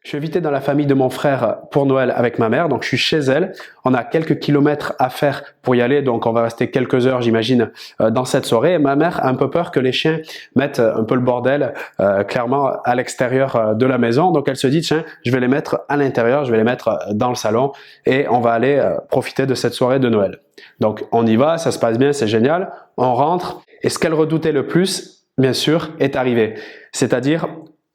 Je suis invité dans la famille de mon frère pour Noël avec ma mère, donc je suis chez elle. On a quelques kilomètres à faire pour y aller, donc on va rester quelques heures, j'imagine, dans cette soirée. Et ma mère a un peu peur que les chiens mettent un peu le bordel, clairement, à l'extérieur de la maison. Donc elle se dit, tiens, je vais les mettre à l'intérieur, je vais les mettre dans le salon et on va aller profiter de cette soirée de Noël. Donc on y va, ça se passe bien, c'est génial. On rentre et ce qu'elle redoutait le plus, bien sûr, est arrivé. C'est-à-dire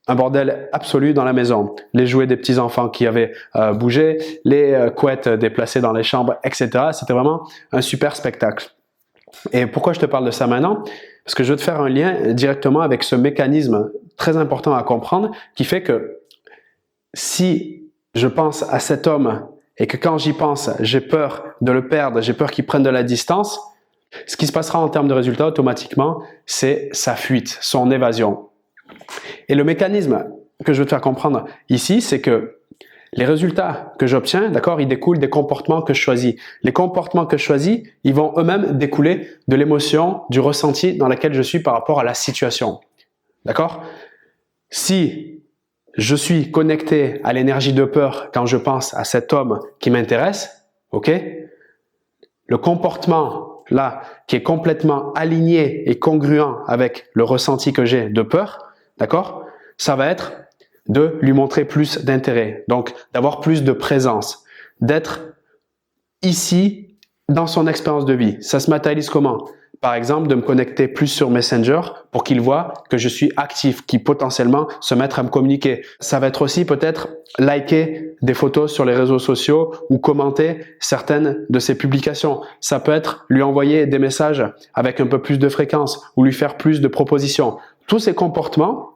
un bordel absolu dans la maison. Les jouets des petits-enfants qui avaient bougé, les couettes déplacées dans les chambres, etc. C'était vraiment un super spectacle. Et pourquoi je te parle de ça maintenant? Parce que je veux te faire un lien directement avec ce mécanisme très important à comprendre qui fait que si je pense à cet homme et que quand j'y pense, j'ai peur de le perdre, j'ai peur qu'il prenne de la distance, ce qui se passera en termes de résultats automatiquement, c'est sa fuite, son évasion. Et le mécanisme que je veux te faire comprendre ici, c'est que les résultats que j'obtiens, d'accord, ils découlent des comportements que je choisis. Les comportements que je choisis, ils vont eux-mêmes découler de l'émotion, du ressenti dans lequel je suis par rapport à la situation. D'accord? Si je suis connecté à l'énergie de peur quand je pense à cet homme qui m'intéresse, ok? Le comportement là, qui est complètement aligné et congruent avec le ressenti que j'ai de peur, d'accord? Ça va être de lui montrer plus d'intérêt, donc d'avoir plus de présence, d'être ici dans son expérience de vie. Ça se matérialise comment? Par exemple, de me connecter plus sur Messenger pour qu'il voit que je suis actif, qu'il potentiellement se mettre à me communiquer. Ça va être aussi peut-être liker des photos sur les réseaux sociaux ou commenter certaines de ses publications. Ça peut être lui envoyer des messages avec un peu plus de fréquence ou lui faire plus de propositions. Tous ces comportements,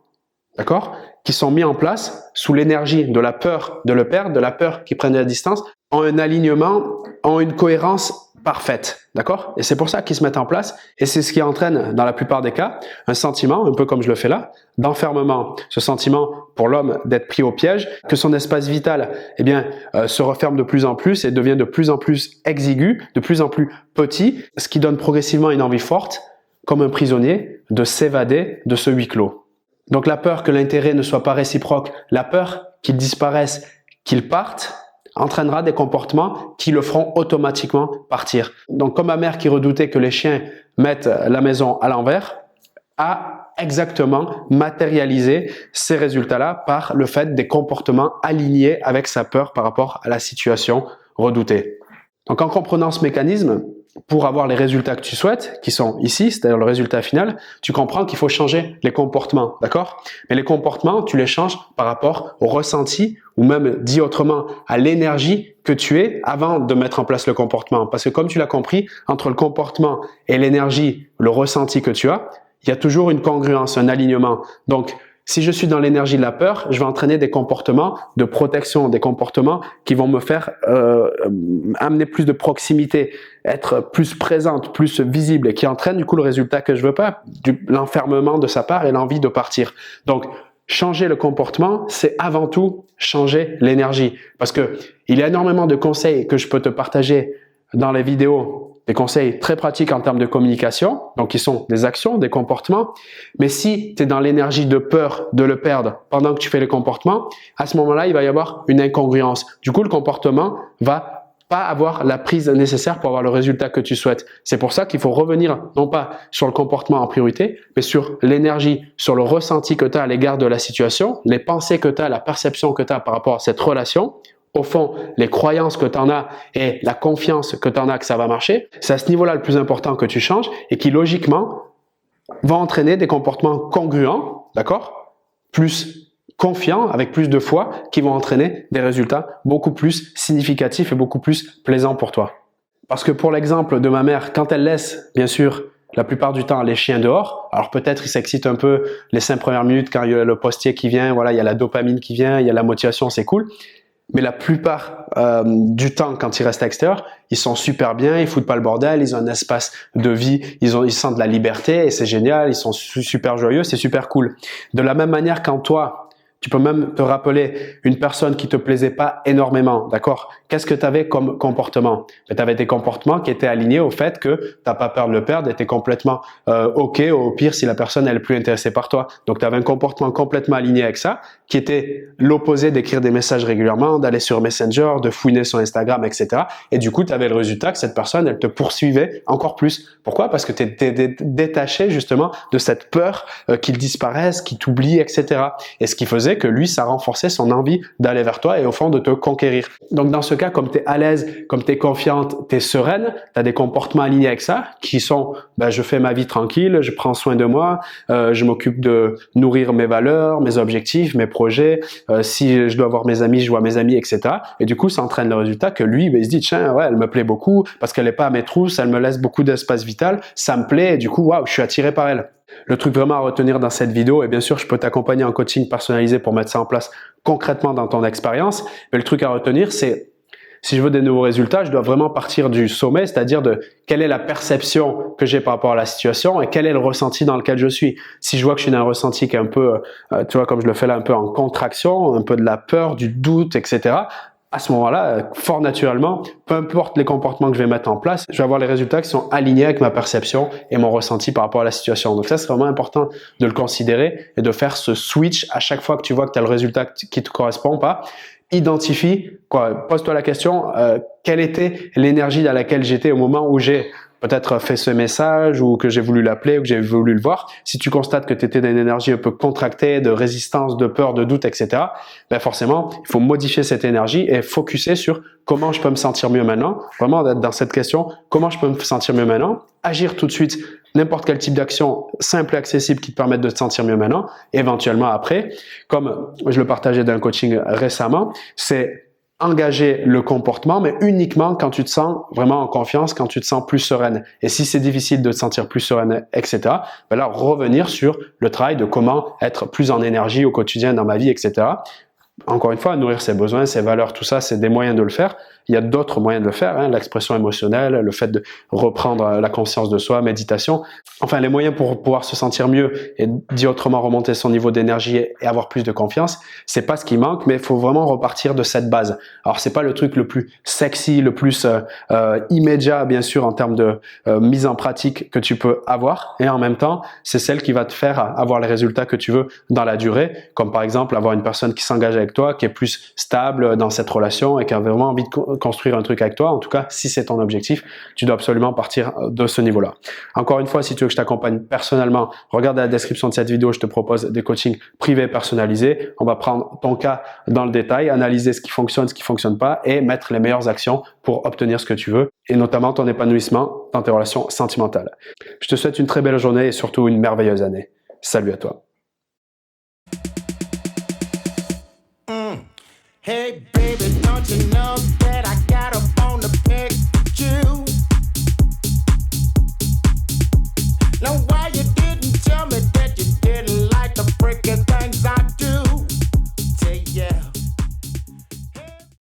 d'accord, qui sont mis en place sous l'énergie de la peur de le perdre, de la peur qu'il prenne de la distance, ont un alignement, ont une cohérence parfaite, d'accord? Et c'est pour ça qu'ils se mettent en place et c'est ce qui entraîne, dans la plupart des cas, un sentiment, un peu comme je le fais là, d'enfermement. Ce sentiment pour l'homme d'être pris au piège, que son espace vital, eh bien, se referme de plus en plus et devient de plus en plus exigu, de plus en plus petit, ce qui donne progressivement une envie forte, comme un prisonnier, de s'évader de ce huis clos. Donc la peur que l'intérêt ne soit pas réciproque, la peur qu'il disparaisse, qu'il parte, entraînera des comportements qui le feront automatiquement partir. Donc comme ma mère qui redoutait que les chiens mettent la maison à l'envers, a exactement matérialisé ces résultats-là par le fait des comportements alignés avec sa peur par rapport à la situation redoutée. Donc en comprenant ce mécanisme, pour avoir les résultats que tu souhaites, qui sont ici, c'est-à-dire le résultat final, tu comprends qu'il faut changer les comportements, d'accord? Mais les comportements, tu les changes par rapport au ressenti, ou même dit autrement, à l'énergie que tu es avant de mettre en place le comportement. Parce que comme tu l'as compris, entre le comportement et l'énergie, le ressenti que tu as, il y a toujours une congruence, un alignement. Donc, si je suis dans l'énergie de la peur, je vais entraîner des comportements de protection, des comportements qui vont me faire amener plus de proximité, être plus présente, plus visible et qui entraînent du coup le résultat que je veux pas, l'enfermement de sa part et l'envie de partir. Donc, changer le comportement, c'est avant tout changer l'énergie. Parce que il y a énormément de conseils que je peux te partager dans les vidéos, des conseils très pratiques en termes de communication, donc qui sont des actions, des comportements. Mais si tu es dans l'énergie de peur de le perdre pendant que tu fais les comportements, à ce moment-là, il va y avoir une incongruence. Du coup, le comportement va pas avoir la prise nécessaire pour avoir le résultat que tu souhaites. C'est pour ça qu'il faut revenir non pas sur le comportement en priorité, mais sur l'énergie, sur le ressenti que tu as à l'égard de la situation, les pensées que tu as, la perception que tu as par rapport à cette relation. Au fond, les croyances que tu en as et la confiance que tu en as que ça va marcher, c'est à ce niveau-là le plus important que tu changes et qui logiquement va entraîner des comportements congruents, d'accord? Plus confiants, avec plus de foi, qui vont entraîner des résultats beaucoup plus significatifs et beaucoup plus plaisants pour toi. Parce que pour l'exemple de ma mère, quand elle laisse, bien sûr, la plupart du temps, les chiens dehors, alors peut-être ils s'excitent un peu les 5 premières minutes quand il y a le postier qui vient, voilà, il y a la dopamine qui vient, il y a la motivation, c'est cool. Mais la plupart du temps, quand ils restent à l'extérieur, ils sont super bien, ils foutent pas le bordel, ils ont un espace de vie, ils sentent de la liberté et c'est génial, ils sont super joyeux, c'est super cool. De la même manière, quand toi, Tu peux même te rappeler une personne qui te plaisait pas énormément, d'accord? Qu'est-ce que tu avais comme comportement? Tu avais des comportements qui étaient alignés au fait que tu n'as pas peur de le perdre et tu es complètement OK, au pire si la personne elle est plus intéressée par toi. Donc tu avais un comportement complètement aligné avec ça, qui était l'opposé d'écrire des messages régulièrement, d'aller sur Messenger, de fouiner sur Instagram, etc. Et du coup, tu avais le résultat que cette personne, elle te poursuivait encore plus. Pourquoi? Parce que tu étais détaché justement de cette peur qu'il disparaisse, qu'il t'oublie, etc. Et ce qui faisait que lui, ça renforçait son envie d'aller vers toi et au fond de te conquérir. Donc dans ce cas, comme tu es à l'aise, comme tu es confiante, tu es sereine, tu as des comportements alignés avec ça qui sont je fais ma vie tranquille, je prends soin de moi, je m'occupe de nourrir mes valeurs, mes objectifs, mes projets, si je dois voir mes amis, je vois mes amis, etc. Et du coup, ça entraîne le résultat que lui, il se dit, tiens, ouais, elle me plaît beaucoup parce qu'elle n'est pas à mes trousses, elle me laisse beaucoup d'espace vital, ça me plaît et du coup, waouh, je suis attiré par elle. Le truc vraiment à retenir dans cette vidéo, et bien sûr, je peux t'accompagner en coaching personnalisé pour mettre ça en place concrètement dans ton expérience, mais le truc à retenir, c'est si je veux des nouveaux résultats, je dois vraiment partir du sommet, c'est-à-dire de quelle est la perception que j'ai par rapport à la situation et quel est le ressenti dans lequel je suis. Si je vois que je suis dans un ressenti qui est un peu, tu vois, comme je le fais là, un peu en contraction, un peu de la peur, du doute, etc., à ce moment-là, fort naturellement, peu importe les comportements que je vais mettre en place, je vais avoir les résultats qui sont alignés avec ma perception et mon ressenti par rapport à la situation. Donc ça, c'est vraiment important de le considérer et de faire ce switch à chaque fois que tu vois que tu as le résultat qui te correspond pas. Identifie, pose-toi la question, quelle était l'énergie dans laquelle j'étais au moment où j'ai peut-être fait ce message ou que j'ai voulu l'appeler ou que j'ai voulu le voir. Si tu constates que tu étais dans une énergie un peu contractée, de résistance, de peur, de doute, etc., forcément, il faut modifier cette énergie et focuser sur comment je peux me sentir mieux maintenant. Vraiment, dans cette question, comment je peux me sentir mieux maintenant? Agir tout de suite, n'importe quel type d'action simple et accessible qui te permettent de te sentir mieux maintenant. Éventuellement après, comme je le partageais dans un coaching récemment, c'est engager le comportement, mais uniquement quand tu te sens vraiment en confiance, quand tu te sens plus sereine. Et si c'est difficile de te sentir plus sereine, etc., là, revenir sur le travail de comment être plus en énergie au quotidien dans ma vie, etc. Encore une fois, nourrir ses besoins, ses valeurs, tout ça, c'est des moyens de le faire. Il y a d'autres moyens de le faire, l'expression émotionnelle, le fait de reprendre la conscience de soi, méditation. Enfin, les moyens pour pouvoir se sentir mieux et, dit autrement, remonter son niveau d'énergie et avoir plus de confiance, c'est pas ce qui manque, mais il faut vraiment repartir de cette base. Alors, c'est pas le truc le plus sexy, le plus immédiat, bien sûr, en termes de mise en pratique que tu peux avoir. Et en même temps, c'est celle qui va te faire avoir les résultats que tu veux dans la durée. Comme par exemple, avoir une personne qui s'engage avec toi, qui est plus stable dans cette relation et qui a vraiment envie de construire un truc avec toi. En tout cas, si c'est ton objectif, tu dois absolument partir de ce niveau-là. Encore une fois, si tu veux que je t'accompagne personnellement, regarde la description de cette vidéo, je te propose des coachings privés personnalisés. On va prendre ton cas dans le détail, analyser ce qui fonctionne, ce qui fonctionne pas et mettre les meilleures actions pour obtenir ce que tu veux et notamment ton épanouissement dans tes relations sentimentales. Je te souhaite une très belle journée et surtout une merveilleuse année. Salut à toi. Hey baby, don't you know that I got a bone to pick with you? No, why?